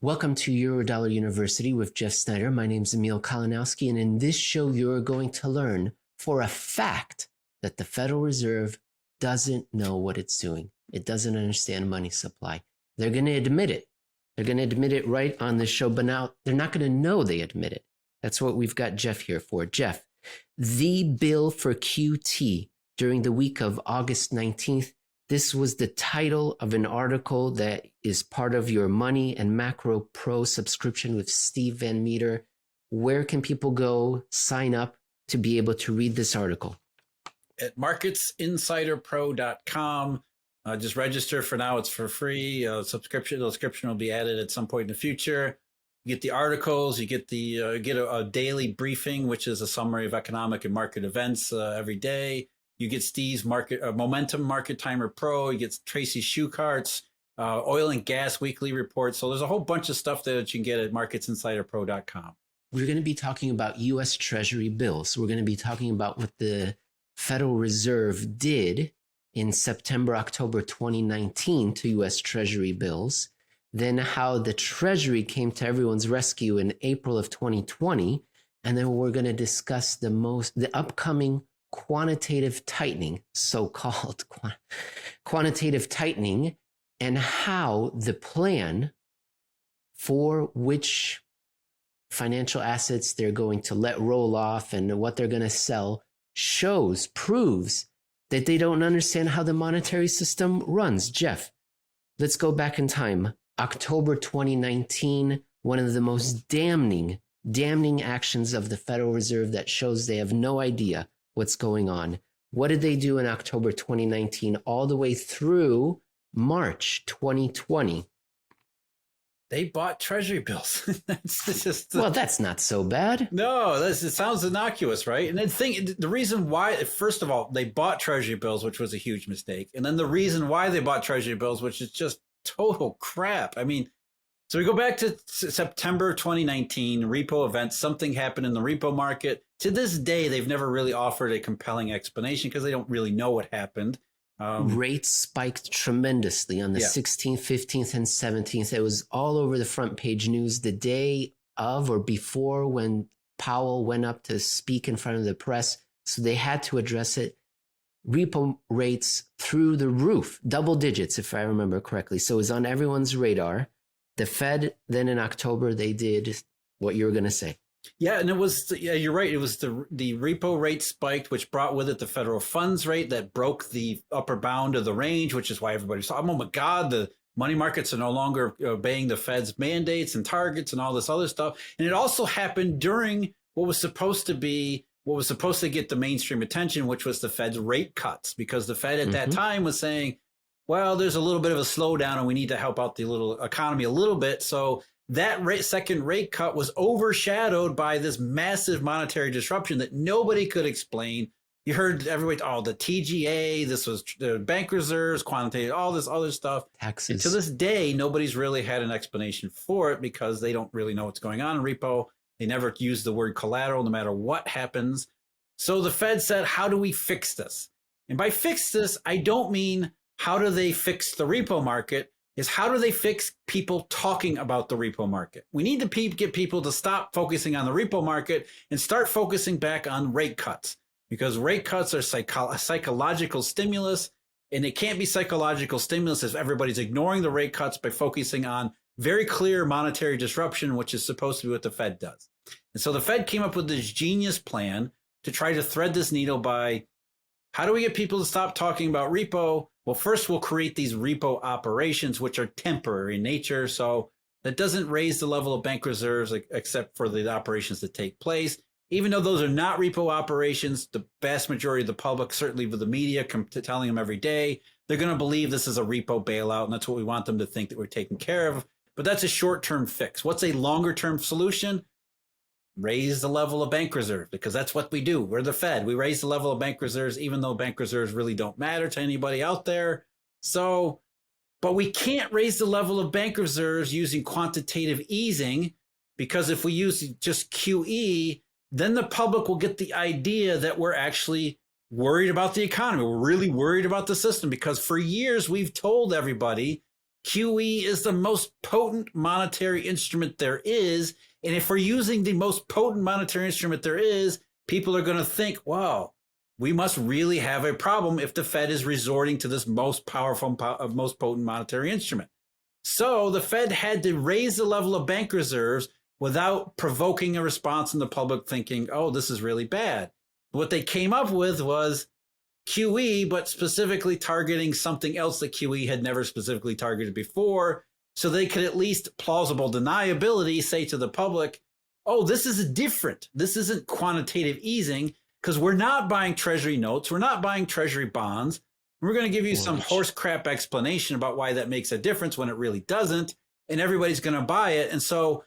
Welcome to Eurodollar University with Jeff Snider. My name is Emil Kalinowski, and in this show, you're going to learn for a fact that the Federal Reserve doesn't know what it's doing. It doesn't understand money supply. They're going to admit it. They're going to admit it right on this show, but now they're not going to know they admit it. That's what we've got Jeff here for. Jeff, the bill for QT during the week of August 19th. This was the title of an article that is part of your Money and Macro Pro subscription with Steve Van Meter. Where can people go sign up to be able to read this article? At marketsinsiderpro.com. Just register for now. It's for free. The subscription will be added at some point in the future. You get the articles. You get a daily briefing, which is a summary of economic and market events every day. You get Steve's Momentum Market Timer Pro. You get Tracy's Shoe Carts, oil and gas weekly reports. So there's a whole bunch of stuff that you can get at marketsinsiderpro.com. We're going to be talking about U.S. Treasury bills. We're going to be talking about what the Federal Reserve did in September, October 2019 to U.S. Treasury bills, then how the Treasury came to everyone's rescue in April of 2020, and then we're going to discuss the upcoming quantitative tightening, so-called quantitative tightening, and how the plan for which financial assets they're going to let roll off and what they're going to sell proves that they don't understand how the monetary system runs. Jeff, let's go back in time. October 2019, one of the most damning actions of the Federal Reserve that shows they have no idea what's going on. What did they do in October 2019 all the way through March 2020? They bought Treasury bills. Well, that's not so bad. No, it sounds innocuous, right? And the reason why, first of all, they bought Treasury bills, which was a huge mistake. And then the reason why they bought Treasury bills, which is just total crap. I mean, so we go back to September 2019, repo event. Something happened in the repo market. To this day, they've never really offered a compelling explanation because they don't really know what happened. Rates spiked tremendously on the 16th, 15th, and 17th. It was all over the front page news the day of or before when Powell went up to speak in front of the press. So they had to address it. Repo rates through the roof, double digits, if I remember correctly. So it was on everyone's radar. The Fed, then in October, they did what you were going to say. Yeah, and you're right. It was the repo rate spiked, which brought with it the federal funds rate that broke the upper bound of the range, which is why everybody saw, oh my God, the money markets are no longer obeying the Fed's mandates and targets and all this other stuff. And it also happened during what was supposed to get the mainstream attention, which was the Fed's rate cuts, because the Fed at that time was saying, well, there's a little bit of a slowdown and we need to help out the little economy a little bit. So that second rate cut was overshadowed by this massive monetary disruption that nobody could explain. You heard everybody, the TGA, this was the bank reserves, quantitative, all this other stuff. Taxes. And to this day, nobody's really had an explanation for it because they don't really know what's going on in repo. They never use the word collateral no matter what happens. So the Fed said, how do we fix this? And by fix this, I don't mean how do they fix the repo market, is how do they fix people talking about the repo market? We need to get people to stop focusing on the repo market and start focusing back on rate cuts, because rate cuts are psychological stimulus, and it can't be psychological stimulus if everybody's ignoring the rate cuts by focusing on very clear monetary disruption, which is supposed to be what the Fed does. And so the Fed came up with this genius plan to try to thread this needle by, how do we get people to stop talking about repo? Well, first we'll create these repo operations, which are temporary in nature. So that doesn't raise the level of bank reserves except for the operations that take place. Even though those are not repo operations, the vast majority of the public, certainly with the media telling them every day, they're going to believe this is a repo bailout. And that's what we want them to think that we're taking care of. But that's a short-term fix. What's a longer-term solution? Raise the level of bank reserves, because that's what we do. We're the Fed. We raise the level of bank reserves, even though bank reserves really don't matter to anybody out there. So, but we can't raise the level of bank reserves using quantitative easing, because if we use just QE, then the public will get the idea that we're actually worried about the economy. We're really worried about the system, because for years we've told everybody QE is the most potent monetary instrument there is. And if we're using the most potent monetary instrument there is, people are going to think, wow, we must really have a problem if the Fed is resorting to this most powerful, most potent monetary instrument. So the Fed had to raise the level of bank reserves without provoking a response in the public thinking, oh, this is really bad. What they came up with was QE, but specifically targeting something else that QE had never specifically targeted before. So they could at least plausible deniability say to the public, oh, this is different. This isn't quantitative easing because we're not buying treasury notes. We're not buying treasury bonds. We're going to give you some horse crap explanation about why that makes a difference when it really doesn't. And everybody's going to buy it. And so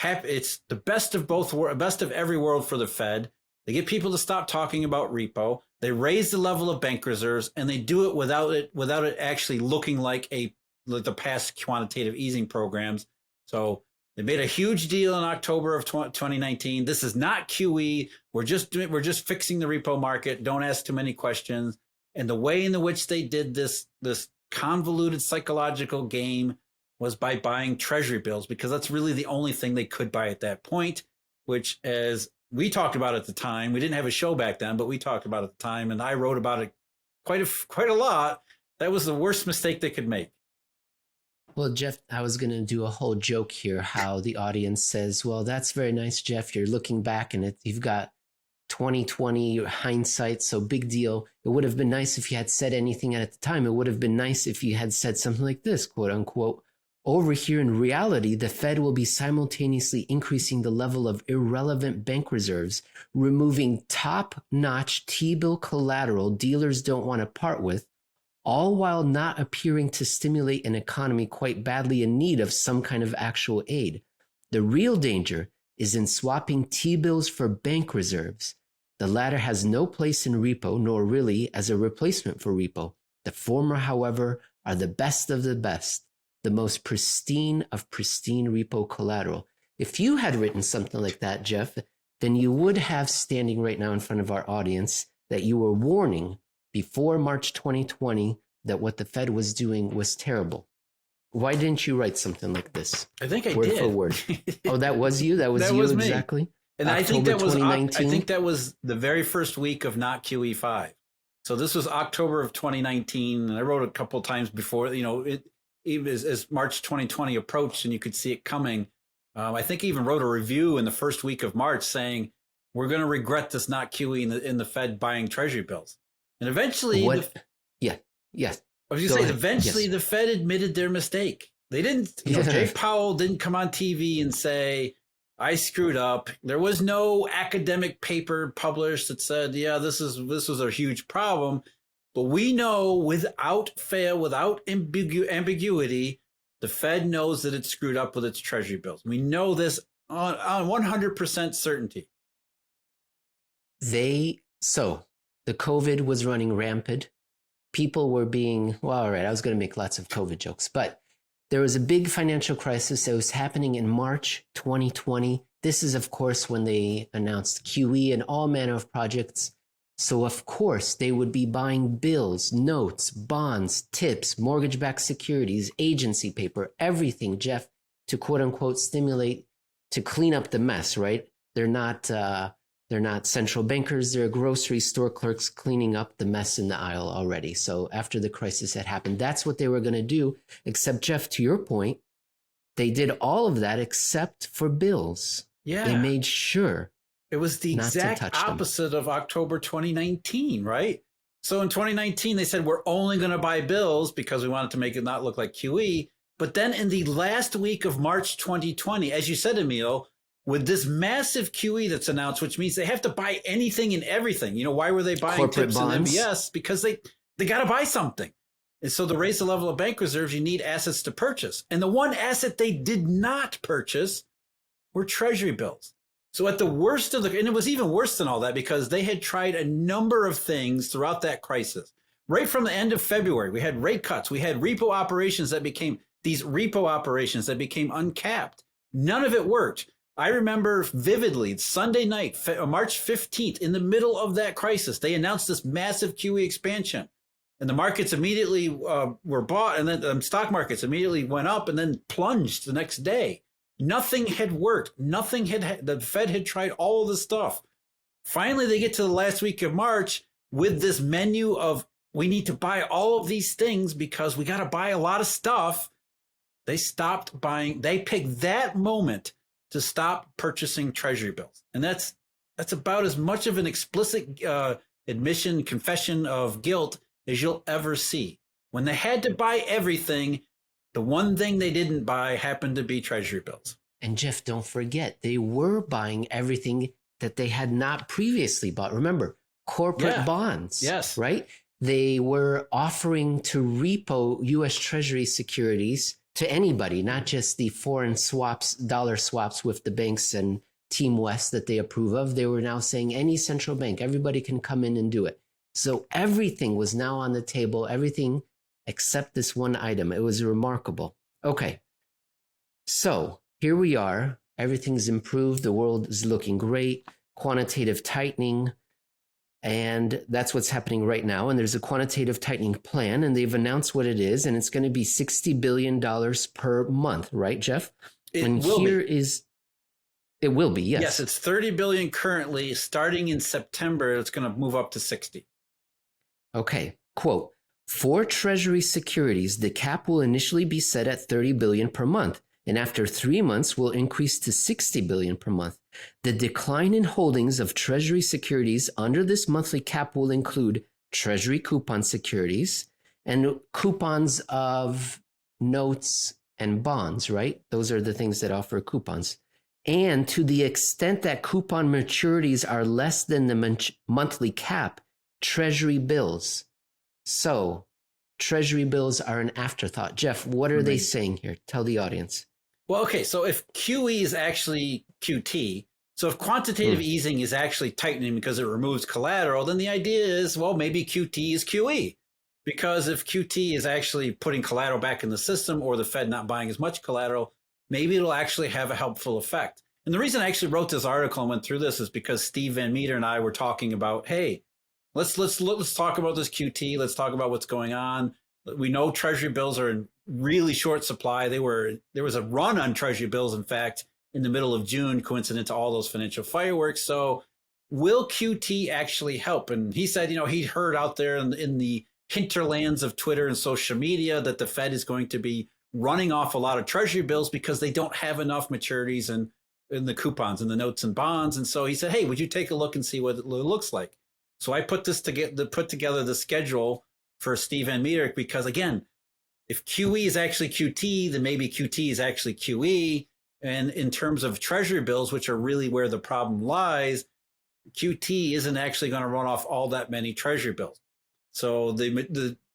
it's the best of both worlds, best of every world for the Fed. They get people to stop talking about repo. They raise the level of bank reserves, and they do it without it actually looking like the past quantitative easing programs. So they made a huge deal in October of 2019. This is not QE. We're just fixing the repo market. Don't ask too many questions. And the way in which they did this convoluted psychological game was by buying treasury bills, because that's really the only thing they could buy at that point, which, as we talked about at the time, we didn't have a show back then, but we talked about it at the time, and I wrote about it quite a lot. That was the worst mistake they could make. Well, Jeff, I was going to do a whole joke here, how the audience says, well, that's very nice, Jeff. You're looking back and you've got 2020 hindsight, so big deal. It would have been nice if you had said anything at the time. It would have been nice if you had said something like this, quote unquote. Over here in reality, the Fed will be simultaneously increasing the level of irrelevant bank reserves, removing top-notch T-bill collateral dealers don't want to part with, all while not appearing to stimulate an economy quite badly in need of some kind of actual aid. The real danger is in swapping T-bills for bank reserves. The latter has no place in repo, nor really as a replacement for repo. The former, however, are the best of the best, the most pristine of pristine repo collateral. If you had written something like that, Jeff, then you would have standing right now in front of our audience that you were warning before March 2020 that what the Fed was doing was terrible. Why didn't you write something like this? I think I word did. For word. Oh, that was you? That was that you was exactly? Me. And October 2019? I think that was the very first week of not QE5. So this was October of 2019, and I wrote a couple of times before, even as March 2020 approached and you could see it coming. I think I even wrote a review in the first week of March saying, we're going to regret this not QE in the Fed buying treasury bills. And eventually, I was going to say, eventually the Fed admitted their mistake. They didn't, Jay Powell didn't come on TV and say, I screwed up. There was no academic paper published that said, yeah, this was a huge problem. But we know without fail, without ambiguity, the Fed knows that it screwed up with its treasury bills. We know this on 100% certainty. So the COVID was running rampant. People were being, well, all right, I was going to make lots of COVID jokes, but there was a big financial crisis that was happening in March 2020. This is, of course, when they announced QE and all manner of projects. So, of course, they would be buying bills, notes, bonds, tips, mortgage-backed securities, agency paper, everything, Jeff, to quote-unquote stimulate, to clean up the mess, right? They're not central bankers. They're grocery store clerks cleaning up the mess in the aisle already. So after the crisis had happened, that's what they were going to do. Except, Jeff, to your point, they did all of that except for bills. Yeah. They made sure. It was the exact opposite of October 2019, right? So in 2019, they said, we're only going to buy bills because we wanted to make it not look like QE. But then in the last week of March 2020, as you said, Emil, with this massive QE that's announced, which means they have to buy anything and everything. Why were they buying corporate tips bonds? And MBS? Because they got to buy something. And so to raise the level of bank reserves, you need assets to purchase. And the one asset they did not purchase were treasury bills. So at the worst of and it was even worse than all that because they had tried a number of things throughout that crisis. Right from the end of February, we had rate cuts. We had repo operations that became uncapped. None of it worked. I remember vividly Sunday night, March 15th, in the middle of that crisis, they announced this massive QE expansion. and the markets immediately were bought, and then stock markets immediately went up and then plunged the next day. Nothing had worked. Nothing had, the Fed had tried all of this stuff. Finally, they get to the last week of March with this menu of, we need to buy all of these things because we got to buy a lot of stuff. They stopped buying. They picked that moment to stop purchasing Treasury bills. And that's about as much of an explicit admission, confession of guilt as you'll ever see. When they had to buy everything, the one thing they didn't buy happened to be Treasury bills. And Jeff, don't forget, they were buying everything that they had not previously bought. Remember, corporate bonds, yes, right? They were offering to repo U.S. Treasury securities to anybody, not just the foreign swaps, dollar swaps with the banks and Team West that they approve of. They were now saying any central bank, everybody can come in and do it. So everything was now on the table, everything except this one item. It was remarkable. Okay, so here we are. Everything's improved. The world is looking great. Quantitative tightening. And that's what's happening right now. And there's a quantitative tightening plan, and they've announced what it is, and it's going to be $60 billion per month, right, Jeff? It will be, yes. Yes, it's 30 billion currently. Starting in September, it's going to move up to 60. Okay, quote, for Treasury securities, the cap will initially be set at 30 billion per month, and after 3 months will increase to 60 billion per month. The decline in holdings of Treasury securities under this monthly cap will include Treasury coupon securities and coupons of notes and bonds, right? Those are the things that offer coupons. And to the extent that coupon maturities are less than the monthly cap, Treasury bills. So Treasury bills are an afterthought. Jeff, what are they saying here? Tell the audience. Well, okay, so if QE is actually QT, so if quantitative easing is actually tightening because it removes collateral, then the idea is, well, maybe QT is QE. Because if QT is actually putting collateral back in the system, or the Fed not buying as much collateral, maybe it'll actually have a helpful effect. And the reason I actually wrote this article and went through this is because Steve Van Meter and I were talking about, hey, let's talk about this QT. Let's talk about what's going on. We know Treasury bills are in really short supply. There was a run on Treasury bills, in fact, in the middle of June, coincident to all those financial fireworks. So will QT actually help? And he said, he heard out there in the hinterlands of Twitter and social media that the Fed is going to be running off a lot of Treasury bills because they don't have enough maturities and in the coupons and the notes and bonds. And so he said, hey, would you take a look and see what it looks like? So I put together the schedule for Steve Van Meter, because again, if QE is actually QT, then maybe QT is actually QE. And in terms of Treasury bills, which are really where the problem lies, QT isn't actually going to run off all that many Treasury bills. So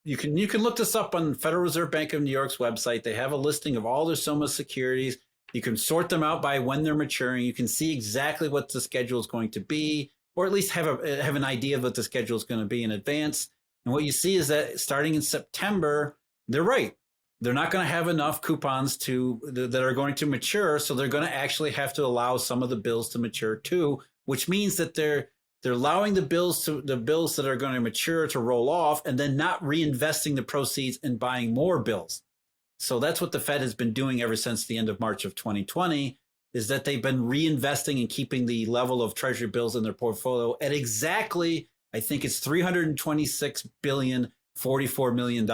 you can look this up on Federal Reserve Bank of New York's website. They have a listing of all their SOMA securities. You can sort them out by when they're maturing. You can see exactly what the schedule is going to be, or at least have an idea of what the schedule is going to be in advance. And what you see is that starting in September, they're right. They're not going to have enough coupons that are going to mature, so they're going to actually have to allow some of the bills to mature too, which means that they're allowing the bills that are going to mature to roll off, and then not reinvesting the proceeds and buying more bills. So that's what the Fed has been doing ever since the end of March of 2020, is that they've been reinvesting and keeping the level of Treasury bills in their portfolio at exactly, I think it's $326 billion. $44 million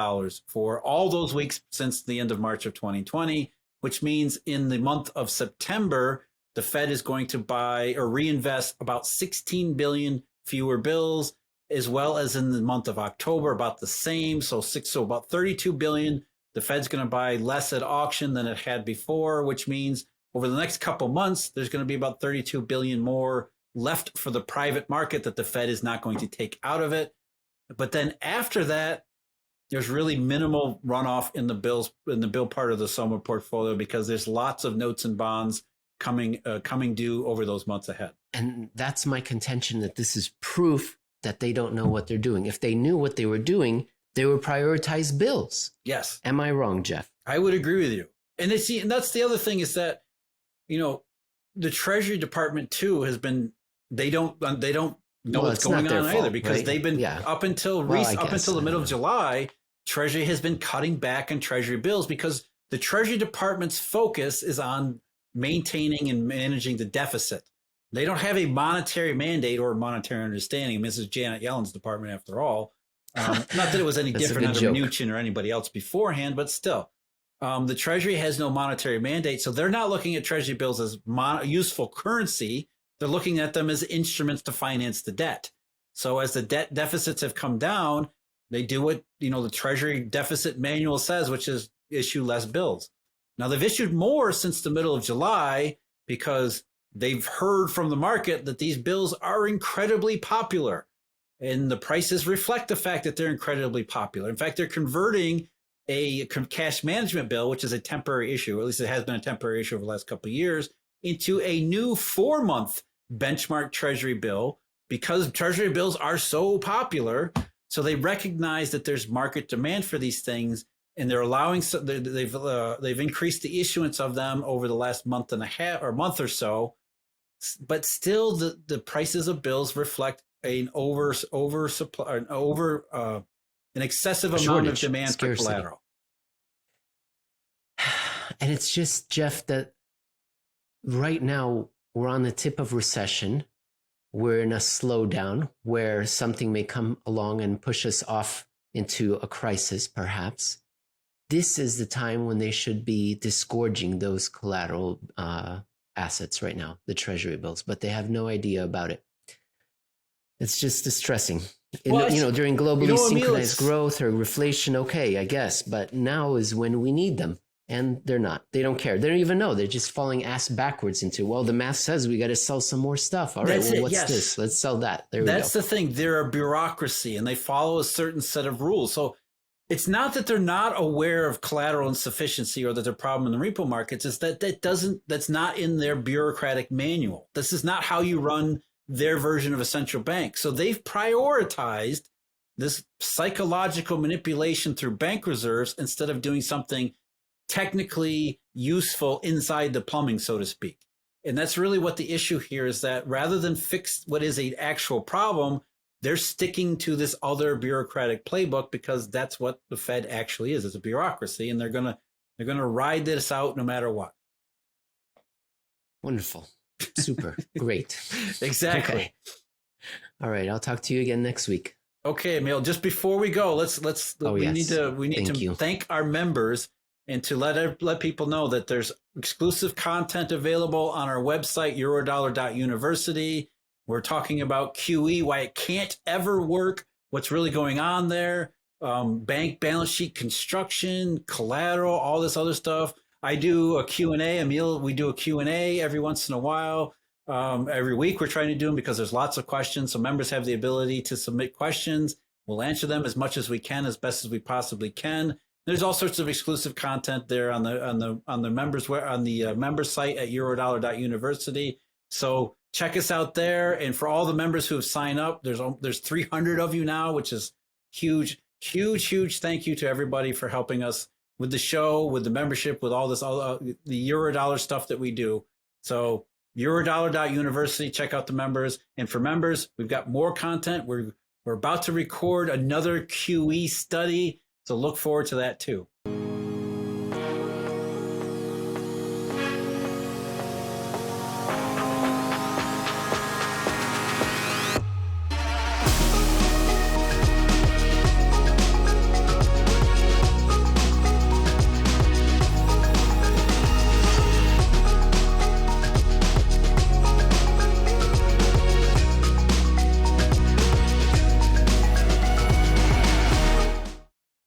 for all those weeks since the end of March of 2020, which means in the month of September, the Fed is going to buy or reinvest about 16 billion fewer bills, as well as in the month of October, about the same. So about 32 billion. The Fed's going to buy less at auction than it had before, which means over the next couple months, there's going to be about 32 billion more left for the private market that the Fed is not going to take out of it. But then after that, there's really minimal runoff in the bill part of the SOMA portfolio, because there's lots of notes and bonds coming due over those months ahead. And that's my contention, that this is proof that they don't know what they're doing. If they knew what they were doing, they would prioritize bills. Yes. Am I wrong, Jeff? I would agree with you. And that's the other thing, is that, the Treasury Department too has been, they don't know Well, what's it's going not their on fault, either, because right? they've been Yeah. up until Well, I up guess, until the I middle don't of know. July, Treasury has been cutting back on Treasury bills because the Treasury Department's focus is on maintaining and managing the deficit. They don't have a monetary mandate or monetary understanding. I mean, this is Janet Yellen's department after all. Not that it was any That's a different good under joke. Mnuchin or anybody else beforehand, but still. The Treasury has no monetary mandate, so they're not looking at Treasury bills as useful currency. They're looking at them as instruments to finance the debt. So as the debt deficits have come down, they do what the Treasury deficit manual says, which is issue less bills. Now they've issued more since the middle of July because they've heard from the market that these bills are incredibly popular. And the prices reflect the fact that they're incredibly popular. In fact, they're converting a cash management bill, which is a temporary issue, or at least it has been a temporary issue over the last couple of years, into a new 4-month benchmark Treasury bill because Treasury bills are so popular. So they recognize that there's market demand for these things, and they're allowing. They've increased the issuance of them over the last month and a half or month or so, but still the prices of bills reflect an oversupply, an excessive amount of demand for collateral. And it's just, Jeff, that right now we're on the tip of recession. We're in a slowdown where something may come along and push us off into a crisis, perhaps. This is the time when they should be disgorging those collateral assets right now, the Treasury bills, but they have no idea about it. It's just distressing. Well, during globally synchronized growth or reflation, okay, I guess, but now is when we need them. And they're not. They don't care. They don't even know. They're just falling ass backwards into, well, the math says we got to sell some more stuff. All right, well, what's this? Let's sell that. There we go. That's the thing. They're a bureaucracy and they follow a certain set of rules. So it's not that they're not aware of collateral insufficiency or that there's a problem in the repo markets. It's that's not in their bureaucratic manual. This is not how you run their version of a central bank. So they've prioritized this psychological manipulation through bank reserves instead of doing something technically useful inside the plumbing, so to speak. And that's really what the issue here is, that rather than fix what is an actual problem, they're sticking to this other bureaucratic playbook because that's what the Fed actually is. It's a bureaucracy, and they're gonna ride this out no matter what. Wonderful. Super. Great. Exactly. Okay. All right. I'll talk to you again next week. Okay, Emil, just before we go, we need to thank our members and to let people know that there's exclusive content available on our website, eurodollar.university. We're talking about QE, why it can't ever work, what's really going on there, bank balance sheet construction, collateral, all this other stuff. I do a Q&A. Emil, we do a Q&A every once in a while. Every week we're trying to do them because there's lots of questions. So members have the ability to submit questions. We'll answer them as much as we can, as best as we possibly can. There's all sorts of exclusive content there on the members site at eurodollar.university. So check us out there. And for all the members who have signed up, there's 300 of you now, which is huge, huge, huge. Thank you to everybody for helping us with the show, with the membership, with all this, the Eurodollar stuff that we do. So eurodollar.university, check out the members. And for members, we've got more content. We're about to record another QE study. So look forward to that too.